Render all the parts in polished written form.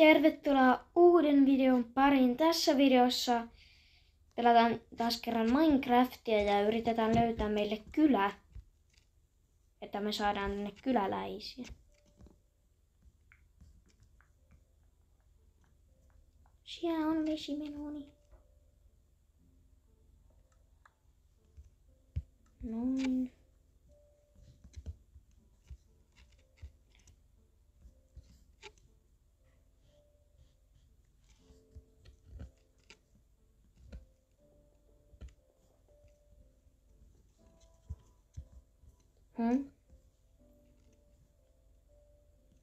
Tervetuloa uuden videon pariin. Tässä videossa pelataan taas kerran Minecraftia ja yritetään löytää meille kylä, että me saadaan tänne kyläläisiä. Siellä on vesimeloni. Noin.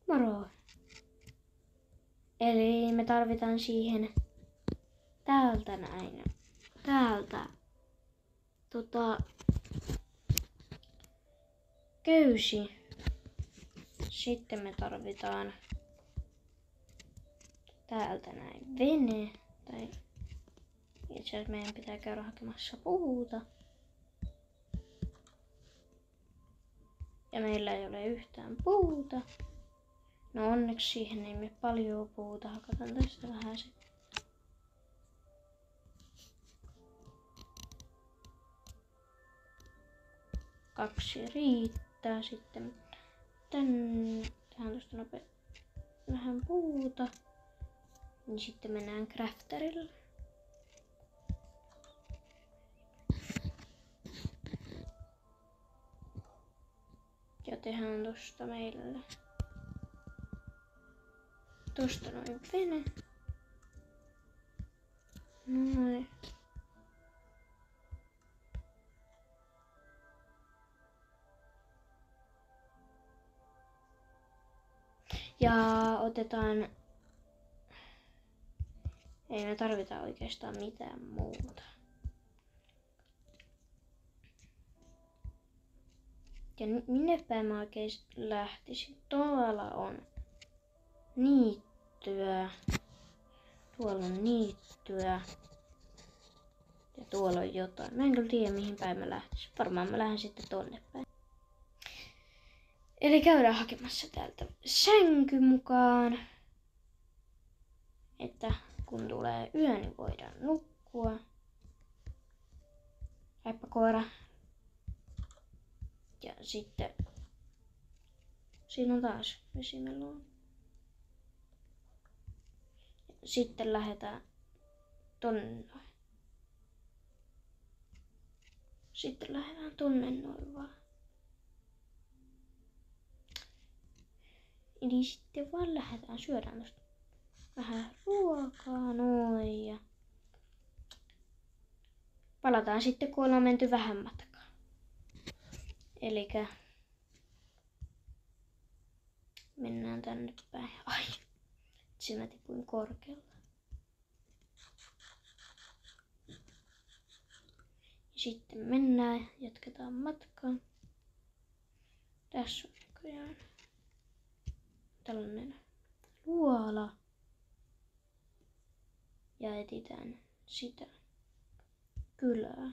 Moro. Eli me tarvitaan siihen täältä näin. Täältä. Köysi. Sitten me tarvitaan täältä näin vene. Tai itse asiassa meidän pitää käydä hakemassa puuta. Ja meillä ei ole yhtään puuta. No onneksi siihen ei mene paljon puuta. Hakataan tästä vähän se. Kaksi riittää. Sitten tähän tuosta vähän puuta. Niin sitten mennään crafterille. Ja tehdään tosta meille. Tosta noin vene. Noin. Ja otetaan... Ei me tarvita oikeastaan mitään muuta. Ja minne päin mä oikein lähtisin? Tuolla on niittyä. Tuolla on niittyä. Ja tuolla on jotain. Mä en kyllä tiedä mihin päin mä lähtisin. Varmaan mä lähden sitten tonne päin. Eli käydään hakemassa täältä sänky mukaan. Että kun tulee yö, niin voidaan nukkua. Heippa koira. Ja sitten siinä on taas vesimeloni. Sitten lähdetään tonne. Sitten lähdetään tonne noin vaan. Eli sitten vaan lähdetään, syödään tosta vähän ruokaa noin ja palataan sitten kun ollaan menty vähän matkaa. Elikkä mennään tänne päin. Ai, itse mä tipuin korkealla. Sitten mennään ja jatketaan matkaa. Tässä on näköjään tällainen luola. Ja etsitään sitä kylää.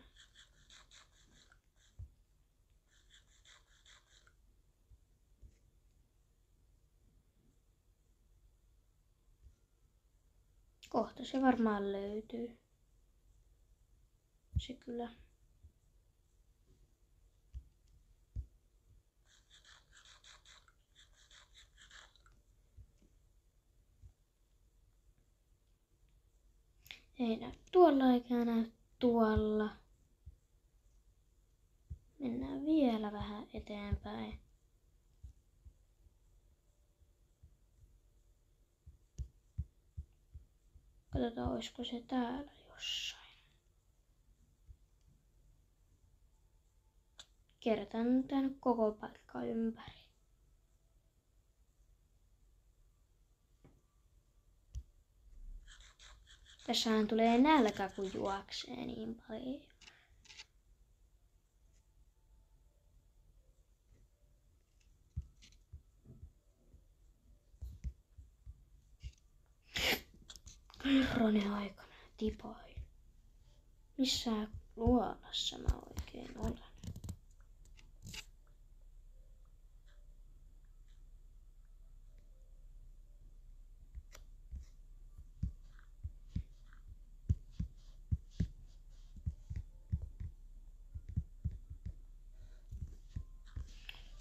Kohta se varmaan löytyy. Se kylä. Ei näy tuolla eikä näy tuolla. Mennään vielä vähän eteenpäin. Katsotaan olisiko se täällä jossain. Kierretään tänne koko paikka ympäri. Tässähän tulee nälkä kun juoksee niin paljon. Herranen aikana tipoin. Missä luolassa mä oikein olen?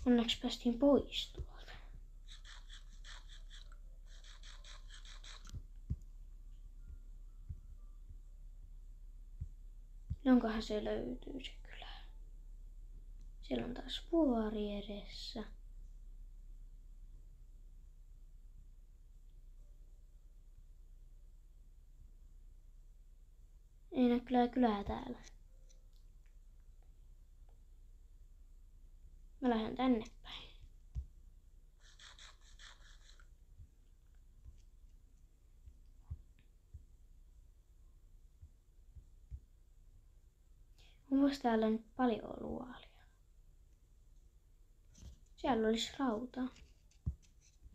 Onneksi päästiin pois tuolta. Jonkahan se löytyy se kylä. Siellä on taas vuori edessä. Ei näe kyllä kylää täällä. Mä lähden tänne päin. Onko täällä nyt paljon luolia? Siellä olisi rautaa.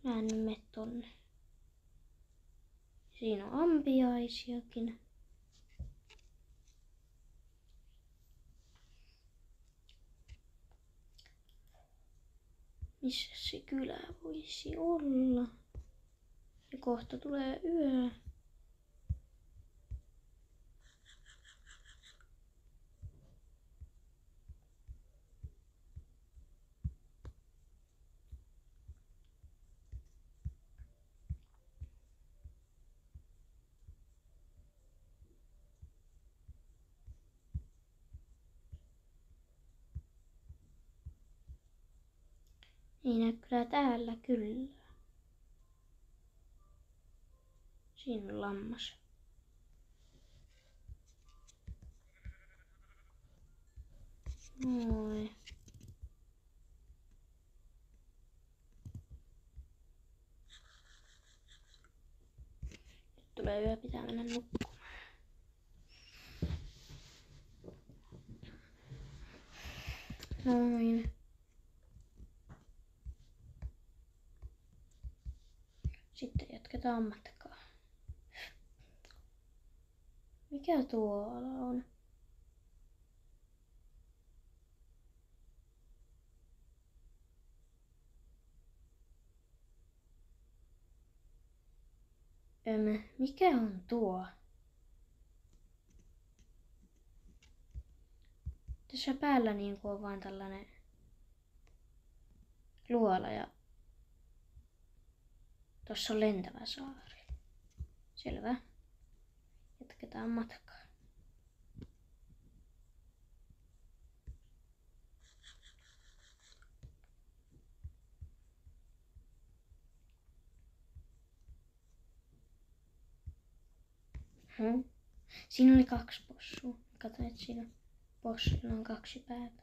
Mä en nyt mene tonne. Siinä on ampiaisiakin. Missä se kylä voisi olla? Ja kohta tulee yö. Ei näy kyllä täällä kyllä. Siinä on lammas. Moi. Nyt tulee yö, pitää mennä nukkumaan. Noin. Sitten jatketaan matkaa. Mikä tuolla on? Mikä on tuo? Tässä päällä niinku on vaan tällainen luola ja tossa on lentävä saari. Selvä. Jatketaan matkaa. Siinä oli 2 possua. Katsoin, että siinä possuilla on 2 päätä.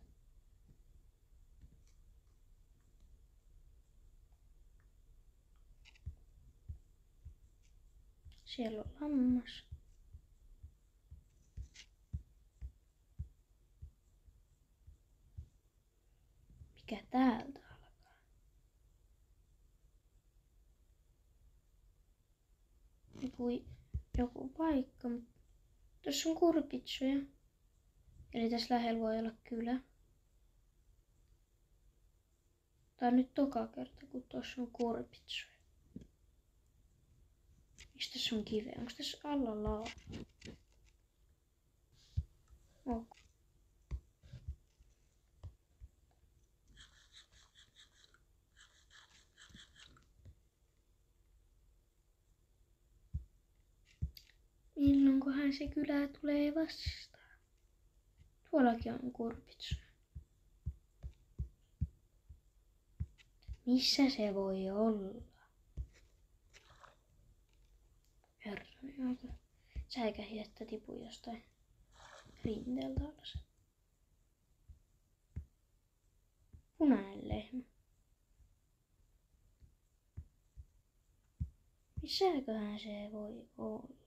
Siellä on lammas. Mikä täältä alkaa? Joku paikka. Tuossa on kurpitsuja. Eli tässä lähellä voi olla kylä. Tää on nyt toka kerta, kun tuossa on kurpitsuja. Mistä tässä on kiveä? Onko tässä alla lava? Okay. Milloinkohan se kylä tulee vastaan? Tuollakin on kurpitsuja. Missä se voi olla? Herrani aika säikähi, että tipui jostain rinteeltä alas. Punainen lehmä. Missäköhän se voi olla?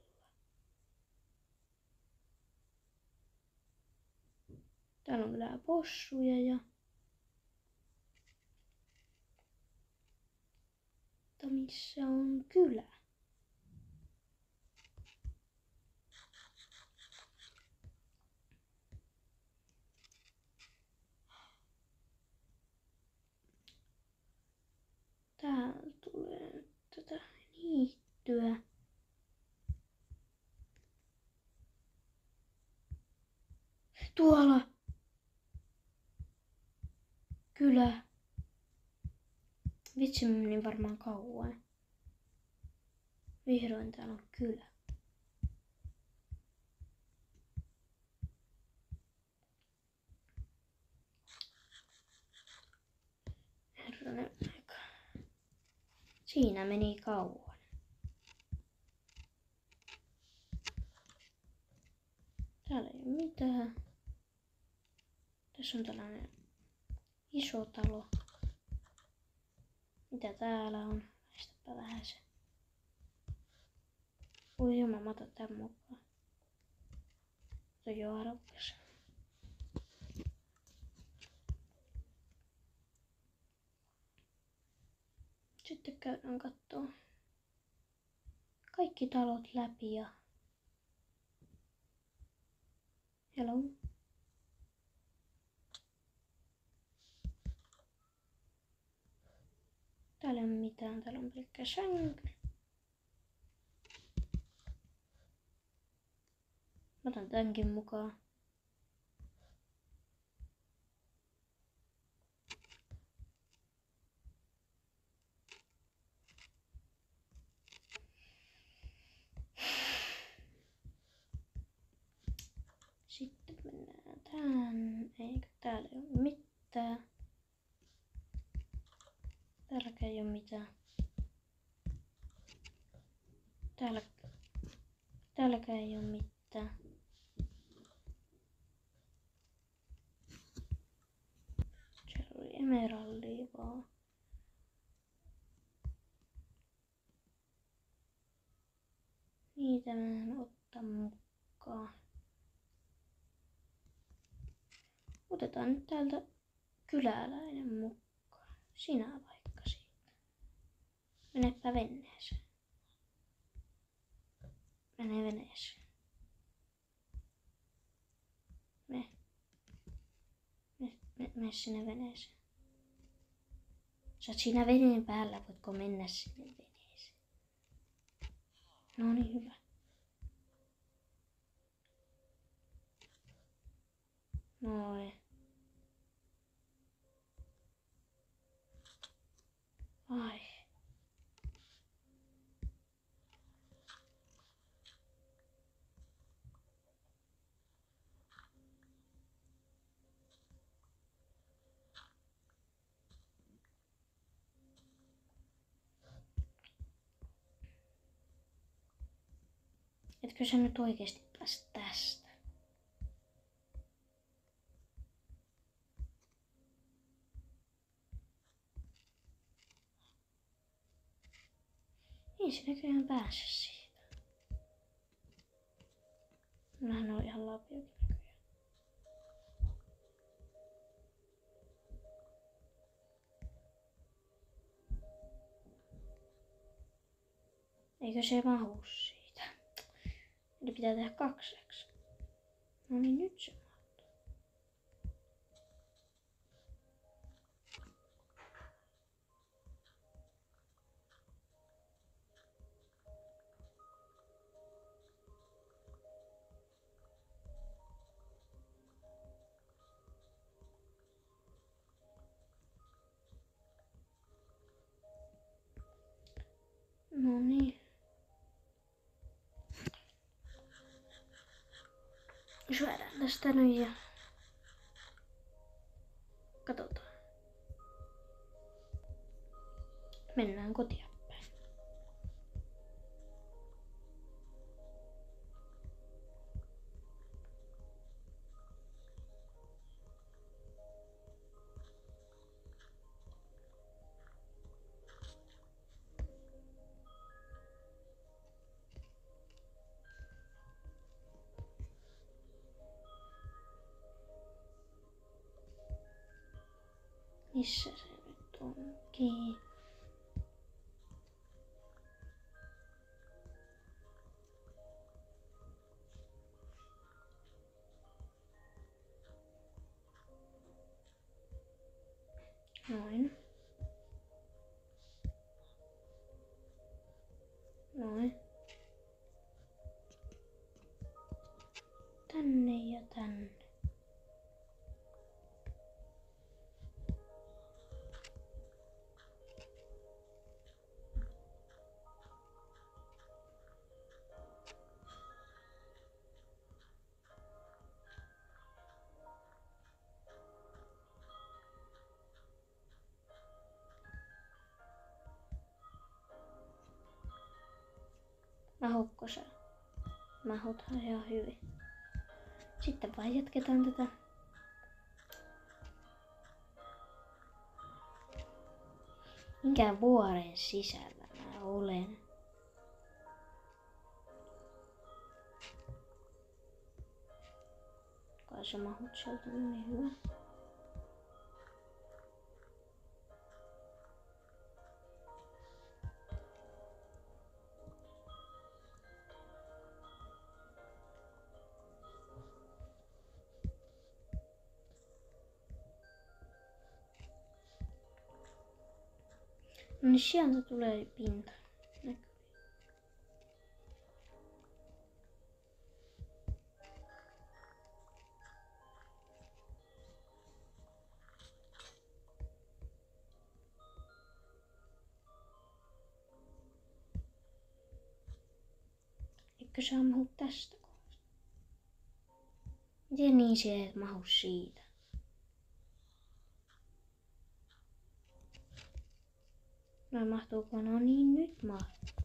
Täällä on kyllä possuja ja... Mutta missä on kylä? Täällä tulee tätä niittyä. Tuolla! Kylä. Vitsi, mä menin varmaan kauan. Vihdoin täällä on kylä. Herranen aika. Siinä meni kauan. Täällä ei ole mitään. Tässä on tällainen iso talo. Mitä täällä on? Väistäpä vähän se. Ui jumala, mä otan tän mukaan. Se on jo arvokas. Sitten käydään kattoo kaikki talot läpi ja... Hello. Täällä ei ole mitään, täällä on pelkkä sänky. Mä otan tämänkin mukaan. Sitten mennään tänne. Eikö täällä ei ole mitään. Täälläkään ei ole mitään. Täälläkään ei ole mitään. Siellä oli emeraldia vaan. Niitä mä en ottaa mukaan. Otetaan nyt täältä kyläläinen mukaan. Sinä vaikka siitä. Menepä veneeseen. Mene veneeseen. Mene sinne veneeseen. Sä oot siinä veneen päällä, voitko mennä sinne veneeseen? No niin, hyvä. Noin. Ai. Etkö sä nyt oikeesti päästä tästä? Ei se näköjään pääse siitä. Mähän on ihan lapiokin näköjään. Eikö se mahu siitä? Eli pitää tehdä kakseksi. No niin, nyt se mahtuu. No niin. Syödään tästä nyt ja katsotaan. Mennään kotiin päin. Missä se nyt onkin? Noin. Noin. Tänne ja tänne. Mahutko sä? Mahuthan ihan hyvin. Sitten vaan jatketaan tätä. Minkä vuoren sisällä mä olen? Kai sä mahut sieltä niin hyvä. No niin sieltä tulee pinta. Näkyy. Eikö sä mahu tästä kohdasta? Miten niin se et mahu siitä? No mahtuuko? No niin, nyt mahtuu.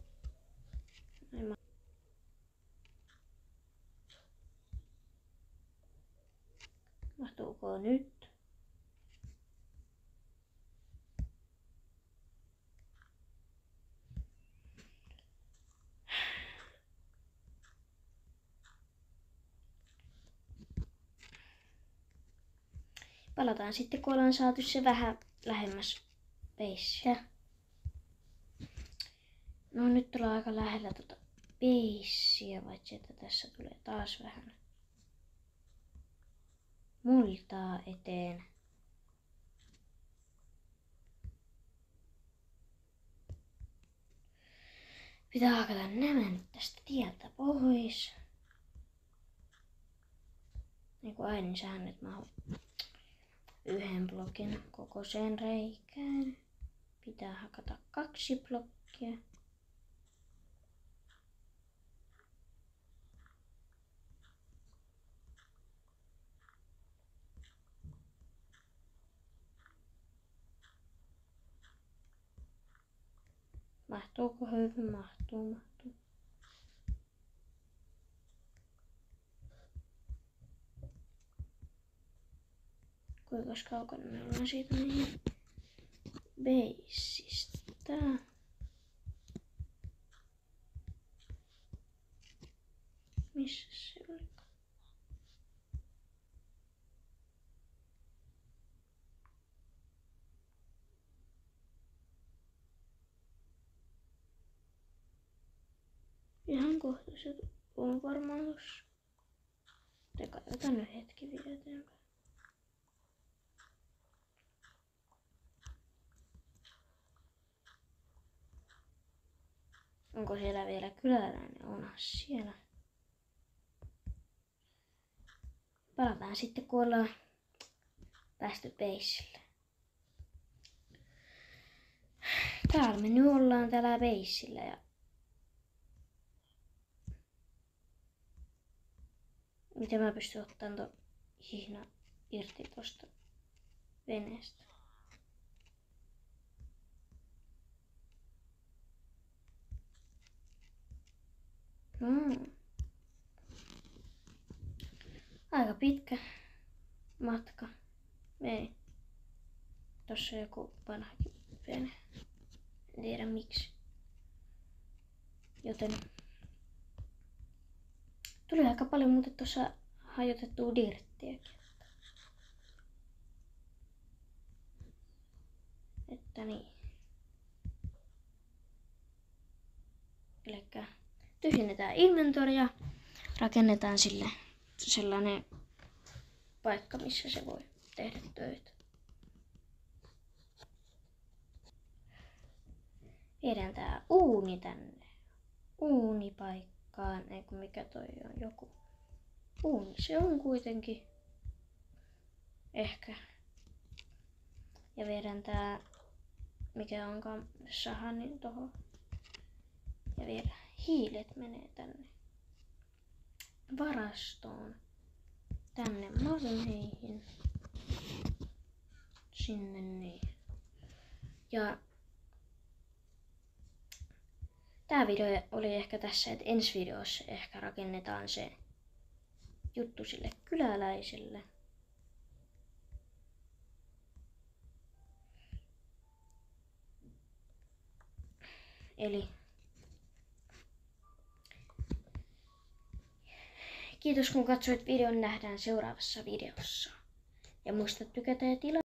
Mahtuuko nyt? Palataan sitten, kun ollaan saatu se vähän lähemmäs beissiä. No nyt ollaan aika lähellä tuota beissiä, paitsi että tässä tulee taas vähän multaa eteen. Pitää hakata nämä nyt tästä tieltä pois. Niin kuin aina säännöt mahuu yhden blokin kokoiseen reikään. Pitää hakata 2 blokkia. Mahtuuko hyvin? Mahtuu. Kuinka kaukana me ollaan siitä meidän beisistä? Missä se oli? Ihan kohta se on varmaan tossa. Katsotaan nyt hetki vielä eteenpäin. Onko siellä vielä kyläläinen? Onhan siellä. Palataan sitten, kun ollaan päästy beissille. Täällä me nyt ollaan täällä beissillä ja miten mä pystyn ottamaan ton hihna irti tosta veneestä? Aika pitkä matka. Ei. Tossa on joku vanhakin vene. En tiedä miksi. Joten tuli aika paljon muuten tuossa hajotettua dirttiäkin. Että niin. Elikkä tyhjennetään inventory ja rakennetaan sille sellainen paikka, missä se voi tehdä töitä. Viedään tää uuni tänne uunipaikkaan, eikö mikä toi on joku uuni, se on kuitenkin ehkä. Ja viedään tää, mikä onkaan saha, niin tohon. Ja vielä hiilet menee tänne varastoon, tänne malmeihin, sinne niin. Ja Tää video oli ehkä tässä, että ensi videossa ehkä rakennetaan se juttu sille kyläläiselle. Eli kiitos kun katsoit videon, nähdään seuraavassa videossa. Ja muista tykätä ja tilaa.